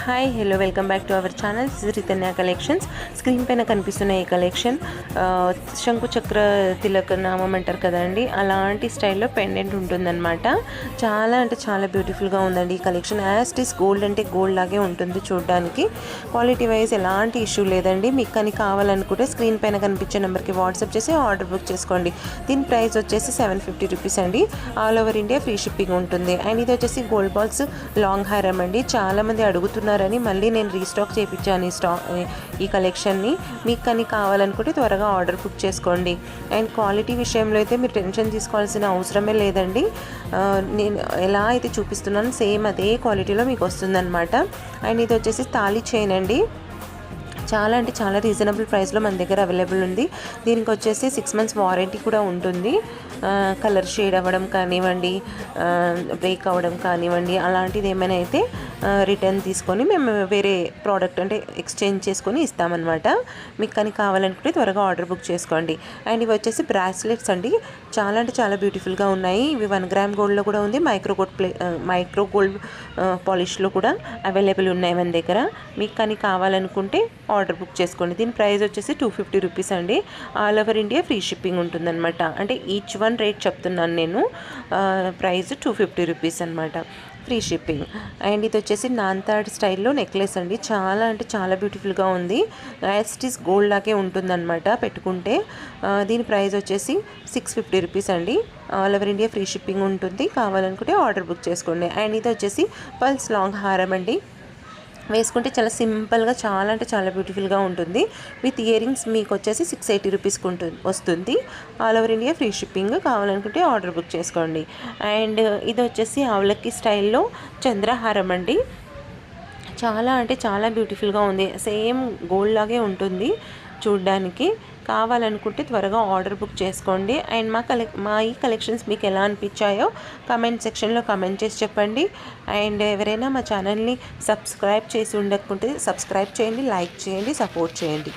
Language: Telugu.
Hi hello welcome back to our channel. This is Rithanya collections. Screen పైన కనిపిస్తున్న ఈ కలెక్షన్ శంకు చక్ర తిలక నామం అంటారు కదండి, అలాంటి స్టైల్లో పెండెంట్ ఉంటుందన్నమాట. చాలా అంటే చాలా బ్యూటిఫుల్గా ఉందండి ఈ collection. As it is gold అంటే గోల్డ్ లాగే ఉంటుంది చూడడానికి. క్వాలిటీ వైజ్ ఎలాంటి ఇష్యూ లేదండి. మీకు కానీ కావాలనుకుంటే స్క్రీన్ పైన కనిపించే నెంబర్కి వాట్సాప్ చేసి ఆర్డర్ బుక్ చేసుకోండి. దీని ప్రైస్ వచ్చేసి 750 రూపీస్ అండి. All over India free shipping ఉంటుంది. అండ్ ఇది వచ్చేసి గోల్డ్ బాల్స్ లాంగ్ హారం అండి. చాలామంది అడుగుతున్నారని మళ్ళీ నేను రీస్టాక్ చేయించాను ఈ కలెక్షన్ని. మీకు కానీ కావాలనుకుంటే త్వరగా ఆర్డర్ బుక్ చేసుకోండి. అండ్ క్వాలిటీ విషయంలో అయితే మీరు టెన్షన్ తీసుకోవాల్సిన అవసరమే లేదండి. నేను ఎలా అయితే చూపిస్తున్నాను సేమ్ అదే క్వాలిటీలో మీకు వస్తుందన్నమాట. అండ్ ఇది వచ్చేసి తాళి చైన్ అండి. చాలా అంటే చాలా రీజనబుల్ ప్రైస్లో మన దగ్గర అవైలబుల్ ఉంది. దీనికి వచ్చేసి 6 months వారంటీ కూడా ఉంటుంది. కలర్ షేడ్ అవ్వడం కానివ్వండి, బ్రేక్ అవ్వడం కానివ్వండి, అలాంటిది ఏమైనా అయితే రిటర్న్ తీసుకొని మేము వేరే ప్రోడక్ట్ అంటే ఎక్స్చేంజ్ చేసుకొని ఇస్తామన్నమాట. మీకు కానీ కావాలనుకుంటే త్వరగా ఆర్డర్ బుక్ చేసుకోండి. అండ్ ఇవి వచ్చేసి బ్రాస్లెట్స్ అండి. చాలా అంటే చాలా బ్యూటిఫుల్గా ఉన్నాయి. ఇవి 1 gram గోల్డ్లో కూడా ఉంది, మైక్రో గోల్డ్ పాలిష్లో కూడా అవైలబుల్ ఉన్నాయి మన దగ్గర. మీకు కానీ కావాలనుకుంటే ఆర్డర్ బుక్ చేసుకోండి. దీని ప్రైస్ వచ్చేసి 250 రూపీస్ అండి. All over India free shipping ఉంటుందన్నమాట. అంటే ఈచ్ వన్ రేట్ చెప్తున్నాను నేను. ప్రైస్ 250 రూపీస్ అనమాట, ఫ్రీ షిప్పింగ్. అండ్ ఇది వచ్చేసి నాన్తాడ్ స్టైల్లో నెక్లెస్ అండి. చాలా అంటే చాలా బ్యూటిఫుల్గా ఉంది. యాజ్ ఇట్ ఈస్ గోల్డ్ లాగే ఉంటుందన్నమాట పెట్టుకుంటే. దీని ప్రైస్ వచ్చేసి 650 రూపీస్ అండి. All over India free shipping ఉంటుంది. కావాలనుకుంటే ఆర్డర్ బుక్ చేసుకోండి. అండ్ ఇది వచ్చేసి పల్స్ లాంగ్ హారం అండి. వేసుకుంటే చాలా సింపుల్గా చాలా అంటే చాలా బ్యూటిఫుల్గా ఉంటుంది. విత్ ఇయర్ రింగ్స్ మీకు వచ్చేసి 680 రూపీస్కి వస్తుంది. All over India free shipping. కావాలనుకుంటే ఆర్డర్ బుక్ చేసుకోండి. అండ్ ఇది వచ్చేసి అవలక్కి స్టైల్లో చంద్రహారం అండి. చాలా అంటే చాలా బ్యూటిఫుల్గా ఉంది. సేమ్ గోల్డ్ లాగే ఉంటుంది చూడ్డానికి. కావాలనుకుంటే త్వరగా ఆర్డర్ బుక్ చేసుకోండి. అండ్ మా ఈ కలెక్షన్స్ మీకు ఎలా అనిపించాయో కమెంట్ సెక్షన్లో కమెంట్ చేసి చెప్పండి. అండ్ ఎవరైనా మా ఛానల్ని సబ్స్క్రైబ్ చేసి ఉండకుంటే సబ్స్క్రైబ్ చేయండి, లైక్ చేయండి, సపోర్ట్ చేయండి.